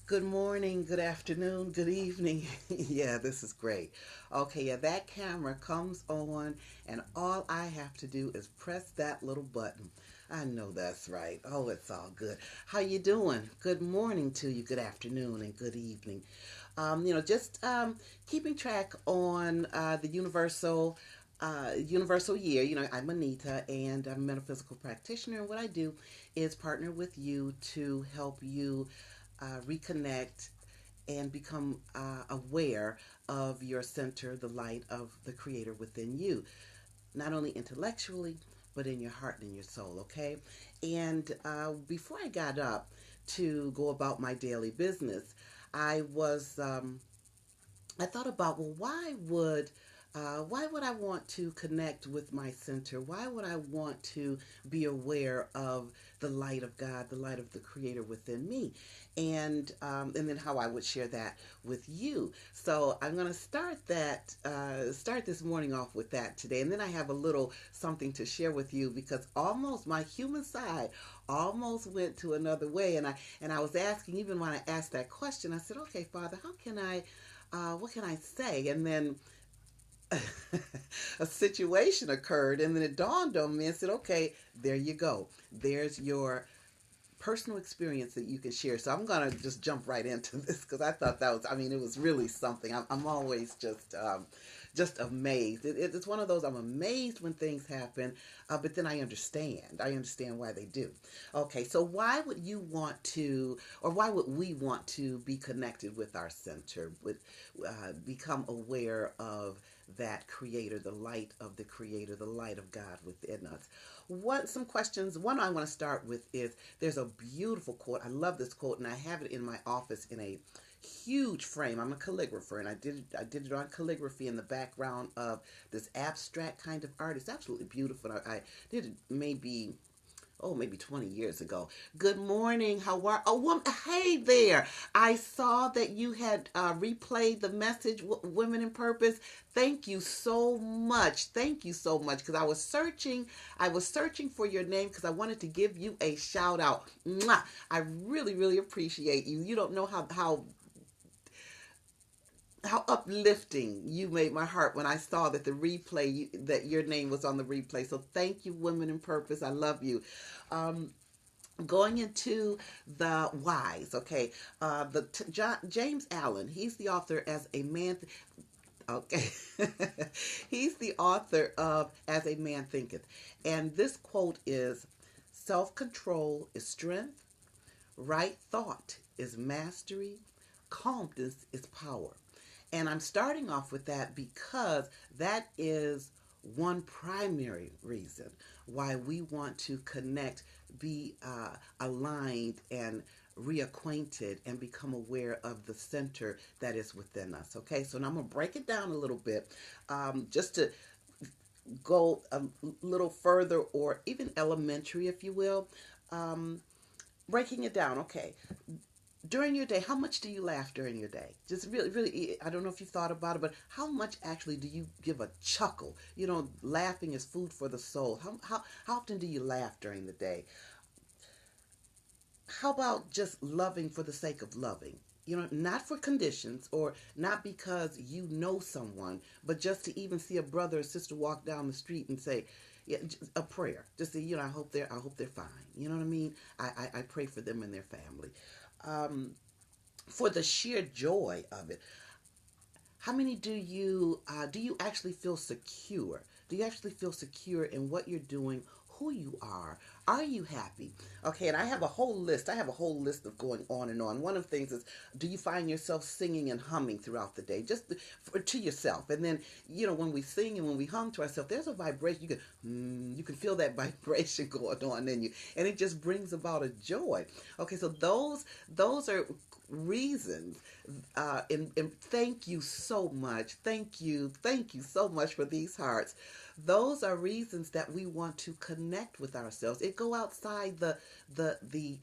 Good morning, good afternoon, good evening. Yeah, this is great. Okay, yeah, that camera comes on, and all I have to do is press that little button. I know that's right. Oh, it's all good. How you doing? Good morning to you, good afternoon, and good evening. Just keeping track on the universal year. I'm Anita, and I'm a metaphysical practitioner. And what I do is partner with you to help you reconnect and become aware of your center, the light of the creator within you, not only intellectually, but in your heart and in your soul, okay? And before I got up to go about my daily business, I was I thought about, well, why would I want to connect with my center? Why would I want to be aware of the light of God, the light of the Creator within me, and then how I would share that with you? So I'm going to start this morning off with that today, and then I have a little something to share with you because almost my human side almost went to another way, and I was asking, even when I asked that question, I said, okay, Father, how can I what can I say? And then a situation occurred, and then it dawned on me and said, okay, there you go. There's your personal experience that you can share. So I'm going to just jump right into this because I thought that was, I mean, it was really something. I'm always just amazed. It's one of those, I'm amazed when things happen, but then I understand. I understand why they do. Okay, so why would you want to, or why would we want to be connected with our center, become aware of that creator, the light of the creator, the light of God within us? What some questions? One I want to start with is there's a beautiful quote. I love this quote, and I have it in my office in a huge frame. I'm a calligrapher, and I did it on calligraphy in the background of this abstract kind of art. It's absolutely beautiful. I did it maybe 20 years ago. Good morning. How are? Oh, hey there. I saw that you had replayed the message, Women in Purpose. Thank you so much. Thank you so much because I was searching for your name because I wanted to give you a shout out. Mwah! I really, really appreciate you. You don't know how uplifting you made my heart when I saw that the replay that your name was on the replay. So thank you, Women in Purpose. I love you. Um, Going into the whys, okay. James Allen, he's the author as a man. Okay, he's the author of As a Man Thinketh, and this quote is: "Self-control is strength. Right thought is mastery. Calmness is power." And I'm starting off with that because that is one primary reason why we want to connect, be aligned, and reacquainted and become aware of the center that is within us. Okay, so now I'm going to break it down a little bit just to go a little further or even elementary, if you will. Um, Breaking it down, okay. During your day, how much do you laugh during your day? Just really, really, I don't know if you thought about it, but how much actually do you give a chuckle? Laughing is food for the soul. How often do you laugh during the day? How about just loving for the sake of loving? Not for conditions or not because you know someone, but just to even see a brother or sister walk down the street and say, yeah, just a prayer. Just say, I hope they're fine. You know what I mean? I pray for them and their family. Um, for the sheer joy of it. How many do you actually feel secure? Do you actually feel secure in what you're doing, who you are? Are you happy? Okay, and I have a whole list. I have a whole list of going on and on. One of the things is, do you find yourself singing and humming throughout the day, just to yourself? And then, when we sing and when we hum to ourselves, there's a vibration. You can feel that vibration going on in you, and it just brings about a joy. Okay, so those are reasons, and thank you so much. Thank you so much for these hearts. Those are reasons that we want to connect with ourselves. It go outside the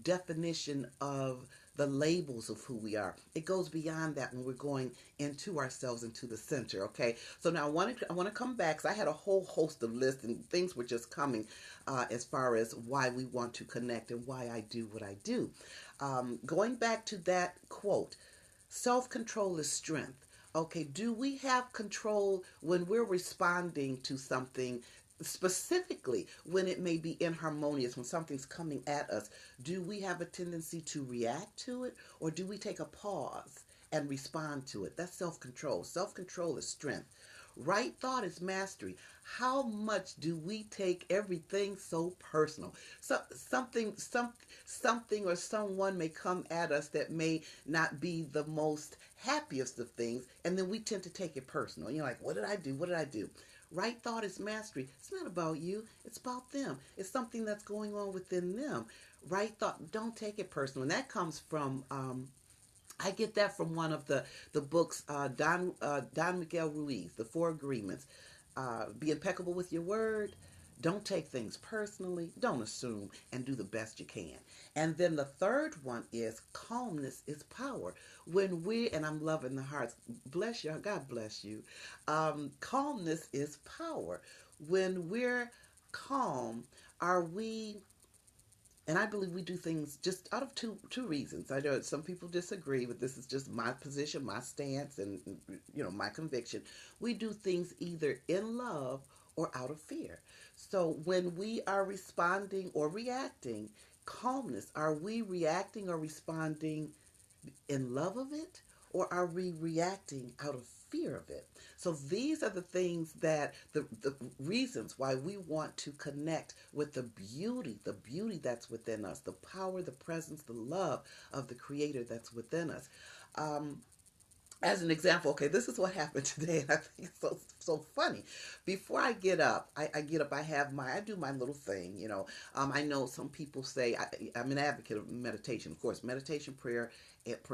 definition of the labels of who we are. It goes beyond that when we're going into ourselves, into the center. Okay, so now I want to come back because I had a whole host of lists and things were just coming as far as why we want to connect and why I do what I do. Going back to that quote, self control is strength. Okay, do we have control when we're responding to something, specifically when it may be inharmonious, when something's coming at us? Do we have a tendency to react to it, or do we take a pause and respond to it? That's self control. Self control is strength. Right thought is mastery. How much do we take everything so personal? So something or someone may come at us that may not be the most happiest of things, and then we tend to take it personal. You're like, what did I do? What did I do? Right thought is mastery. It's not about you. It's about them. It's something that's going on within them. Right thought. Don't take it personal. And that comes from I get that from one of the books, Don Miguel Ruiz, The Four Agreements. Be impeccable with your word. Don't take things personally. Don't assume, and do the best you can. And then the third one is calmness is power. When we, and I'm loving the hearts, bless you, God bless you. Calmness is power. When we're calm, are we, and I believe we do things just out of two reasons. I know some people disagree, but this is just my position, my stance, and my conviction. We do things either in love or out of fear. So when we are responding or reacting, calmness, are we reacting or responding in love of it, or are we reacting out of fear of it? So these are the things that the reasons why we want to connect with the beauty that's within us, the power, the presence, the love of the Creator that's within us. Um, as an example, okay, this is what happened today, and I think it's so funny. Before I get up, I get up, I do my little thing, I know some people say I'm an advocate of meditation, of course, meditation, prayer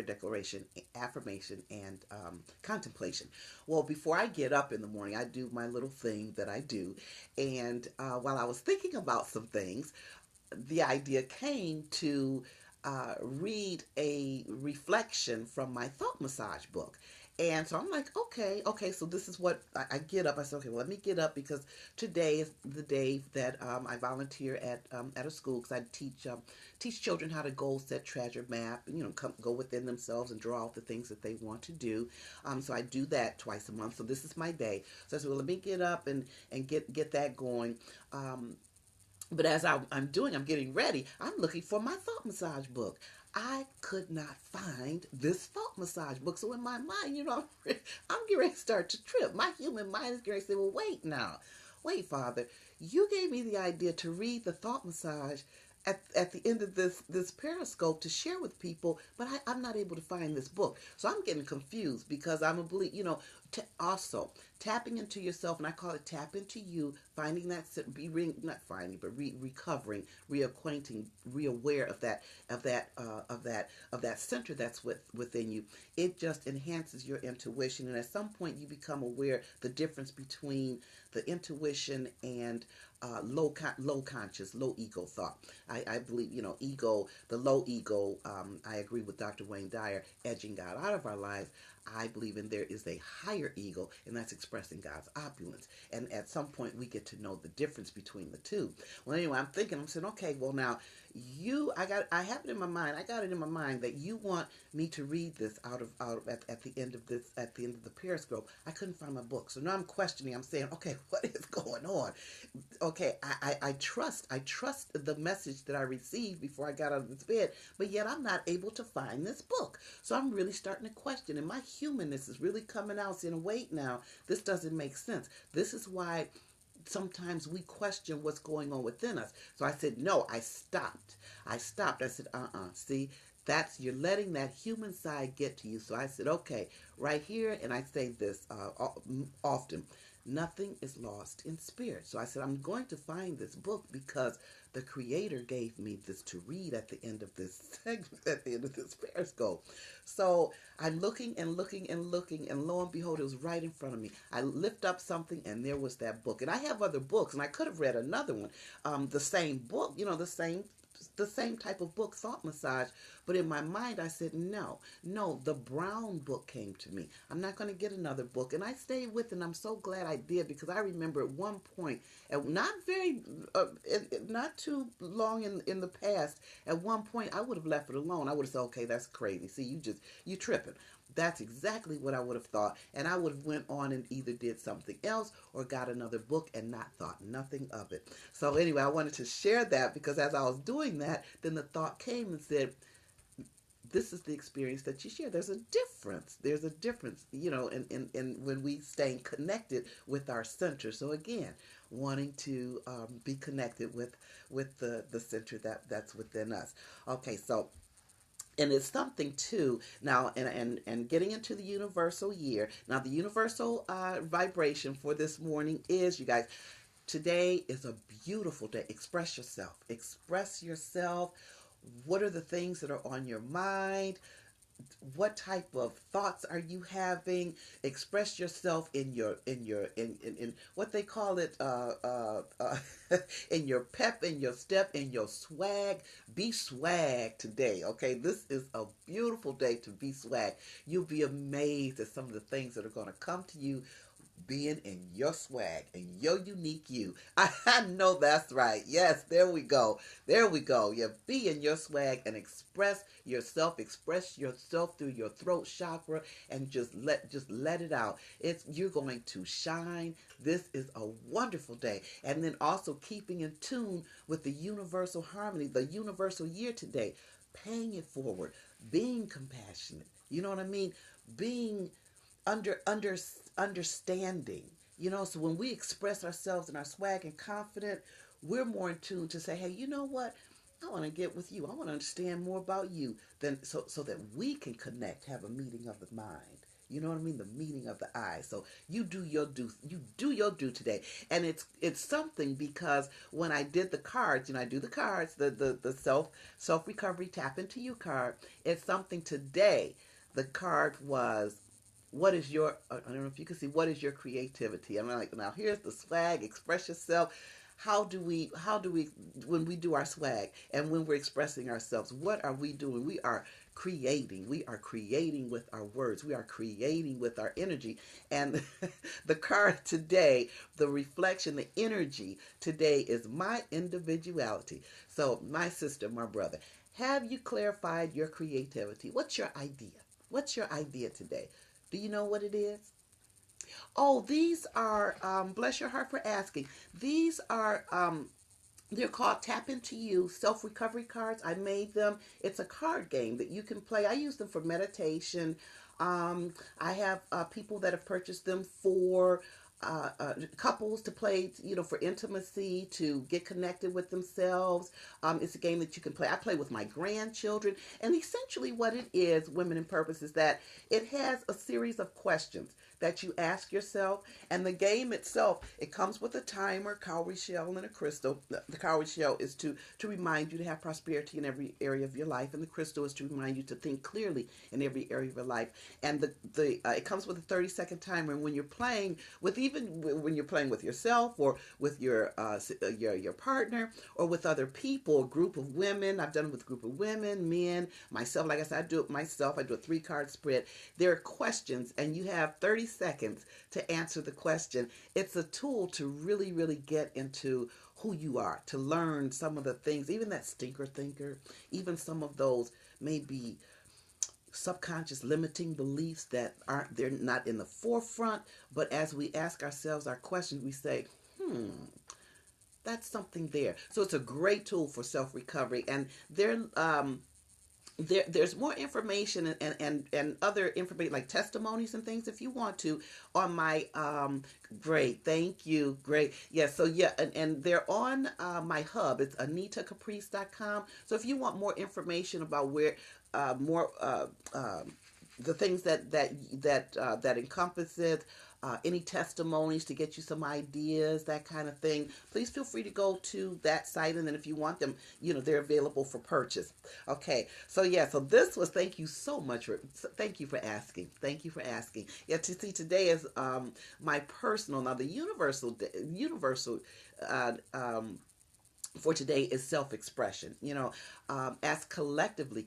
declaration, affirmation, and contemplation. Well, before I get up in the morning, I do my little thing that I do, and while I was thinking about some things, the idea came to read a reflection from my thought massage book. And so I'm like, okay, so this is what I get up. I said, okay, well, let me get up because today is the day that I volunteer at a school because I teach children how to goal set, treasure map, go within themselves and draw out the things that they want to do. So I do that twice a month. So this is my day. So I said, well, let me get up and get that going. But as I'm getting ready, I'm looking for my thought massage book. I could not find this thought massage book. So in my mind, I'm getting ready to start to trip. My human mind is getting ready to say, well, wait now. Wait, Father. You gave me the idea to read the thought massage at the end of this Periscope to share with people, but I'm not able to find this book. So I'm getting confused because I'm a believe, also tapping into yourself, and I call it tap into you, finding that, not finding, but recovering, reacquainting, reaware of that center that's within you. It just enhances your intuition, and at some point you become aware the difference between the intuition and low conscious, low ego thought. I believe, ego, the low ego, I agree with Dr. Wayne Dyer, edging God out of our lives. I believe in there is a higher ego, and that's expressing God's opulence. And at some point, we get to know the difference between the two. Well, anyway, I'm saying, okay, well now, I have it in my mind. I got it in my mind that you want me to read this out at the end of the Periscope. I couldn't find my book, so now I'm questioning. I'm saying, okay, what is going on? Okay, I trust the message that I received before I got out of this bed, but yet I'm not able to find this book. So I'm really starting to question, and my humanness is really coming out, saying, wait now, this doesn't make sense. This is why sometimes we question what's going on within us. So I said, no, I stopped. I said, see, you're letting that human side get to you. So I said, okay, right here, and I say this often, nothing is lost in spirit. So I said, I'm going to find this book because the Creator gave me this to read at the end of this segment, at the end of this Periscope. So I'm looking and looking and looking, and lo and behold, it was right in front of me. I lift up something, and there was that book. And I have other books, and I could have read another one, the same book, the same the same type of book, Thought Massage, but in my mind I said, no, no, the Brown book came to me. I'm not going to get another book. And I stayed with it, and I'm so glad I did, because I remember at one point, and not too long in the past, at one point I would have left it alone. I would have said, okay, that's crazy. See, you tripping. That's exactly what I would have thought, and I would have went on and either did something else or got another book and not thought nothing of it. So anyway, I wanted to share that, because as I was doing that, then the thought came and said, this is the experience that you share. There's a difference. There's a difference, in when we staying connected with our center. So again, wanting to be connected with the center that's within us. Okay, so, and it's something too now, and getting into the universal year. Now, the universal vibration for this morning is, you guys, today is a beautiful day. Express yourself. Express yourself. What are the things that are on your mind? What type of thoughts are you having? Express yourself in what they call it, in your pep, in your step, in your swag. Be swag today. Okay, this is a beautiful day to be swag. You'll be amazed at some of the things that are going to come to you being in your swag and your unique you. I know that's right. Yes, there we go. There we go. You be in your swag and express yourself. Express yourself through your throat chakra, and just let it out. You're going to shine. This is a wonderful day. And then also keeping in tune with the universal harmony, the universal year today, paying it forward, being compassionate. You know what I mean? Being understanding. So when we express ourselves and our swag and confident, we're more in tune to say, hey, you know what? I want to get with you. I want to understand more about you, then so that we can connect, have a meeting of the mind. You know what I mean? The meeting of the eye. So you do your do. You do your do today, and it's something, because when I did the cards, I do the cards, the self recovery tap into you card. It's something today. The card was, what is your, I don't know if you can see, what is your creativity? I'm like, now here's the swag. Express yourself. How do we when we do our swag and when we're expressing ourselves, what are we doing? We are creating with our words. We are creating with our energy. And the card today, the reflection, the energy today is my individuality. So my sister, my brother, have you clarified your creativity? What's your idea? What's your idea today? Do you know what it is? Oh, these are, bless your heart for asking. These are, they're called Tap Into You Self Recovery Cards. I made them. It's a card game that you can play. I use them for meditation. I have people that have purchased them for couples to play, for intimacy, to get connected with themselves. It's a game that you can play. I play with my grandchildren. And essentially what it is, Women in Purpose, is that it has a series of questions that you ask yourself. And the game itself, it comes with a timer, cowrie shell, and a crystal. The cowrie shell is to remind you to have prosperity in every area of your life, and the crystal is to remind you to think clearly in every area of your life. And the it comes with a 30-second timer. And when you're playing with, even when you're playing with yourself or with your partner or with other people, a group of women, I've done it with a group of women, men, myself. Like I said, I do it myself. I do a 3-card spread. There are questions, and you have 30 seconds to answer the question. It's a tool to really, really get into who you are, to learn some of the things, even that stinker thinker, even some of those maybe subconscious limiting beliefs that they're not in the forefront, but as we ask ourselves our questions, we say, that's something there. So it's a great tool for self-recovery. And there's more information and other information, like testimonies and things, if you want to, on my great, thank you, great, yeah. So yeah, and they're on my hub. It's anitacaprice.com. So if you want more information about where more the things that encompasses any testimonies, to get you some ideas, that kind of thing, please feel free to go to that site. And then if you want them, they're available for purchase. Okay, so yeah, so this was, thank you so much thank you for asking. Thank you for asking. Yeah, to see, today is my personal, now the universal uh, um, for today is self-expression. As collectively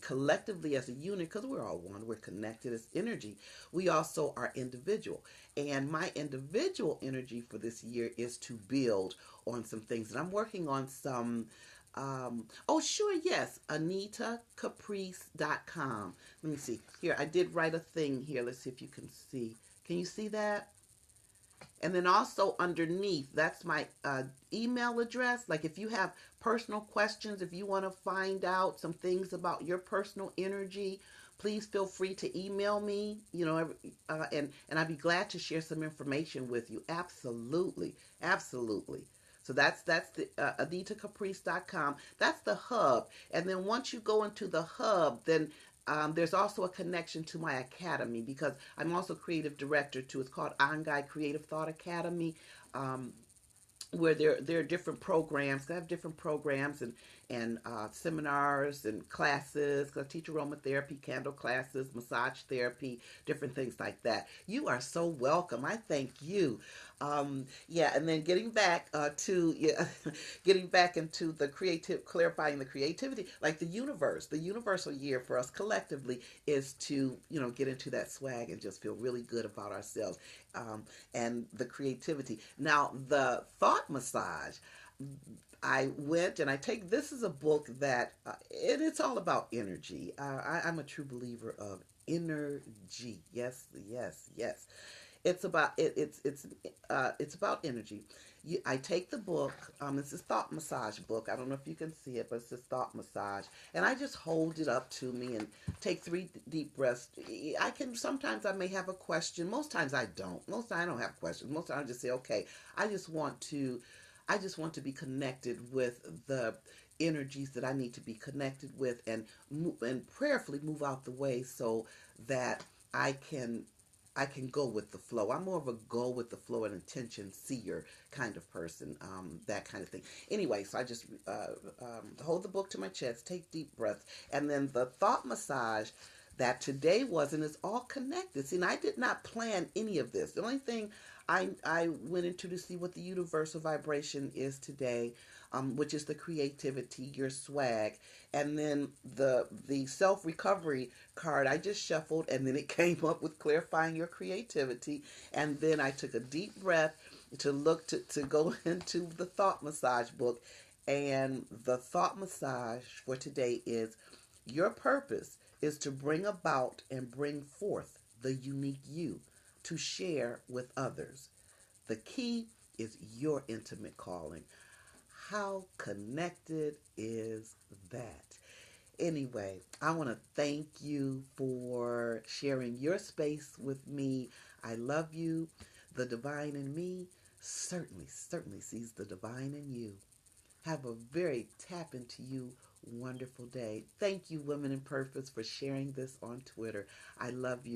as a unit, because we're all one, we're connected as energy. We also are individual, and my individual energy for this year is to build on some things, and I'm working on some. Oh, sure, yes, AnitaCaprice.com. Let me see here. I did write a thing here. Let's see if you can see. Can you see that? And then also underneath, that's my email address. Like if you have personal questions, if you want to find out some things about your personal energy, please feel free to email me. And I'd be glad to share some information with you. Absolutely, absolutely. So that's the AnitaCaprice.com. That's the hub. And then once you go into the hub, then there's also a connection to my academy, because I'm also creative director too. It's called Angai Creative Thought Academy. Um, where there are different programs. I have different programs and seminars and classes. I teach aromatherapy, candle classes, massage therapy, different things like that. You are so welcome. I thank you. Yeah, and then getting back to yeah, getting back into the creative, clarifying the creativity, like the universal year for us collectively is to get into that swag and just feel really good about ourselves, and the creativity. Now, the thought massage, I went and I take this is a book that it's all about energy. I'm a true believer of energy. Yes, yes, yes. It's about it's about energy. I take the book. It's this thought massage book. I don't know if you can see it, but it's this thought massage, and I just hold it up to me and take three deep breaths. I can sometimes I may have a question. Most times I don't. Most times I don't have questions. Most times I just say, okay, I just want to, I just want to be connected with the energies that I need to be connected with, and prayerfully move out the way so that I can I can go with the flow. I'm more of a go with the flow and intention seer kind of person, that kind of thing. Anyway, so I just hold the book to my chest, take deep breaths, and then the thought massage that today was, and it's all connected. See, and I did not plan any of this. The only thing I went into to see what the universal vibration is today, which is the creativity, your swag, and then the self recovery card I just shuffled, and then it came up with clarifying your creativity, and then I took a deep breath to look to go into the thought massage book, and the thought massage for today is your purpose is to bring about and bring forth the unique you to share with others. The key is your intimate calling. How connected is that? Anyway, I want to thank you for sharing your space with me. I love you. The divine in me certainly sees the divine in you. Have a very tap into you wonderful day. Thank you, Women in Purpose, for sharing this on Twitter. I love you.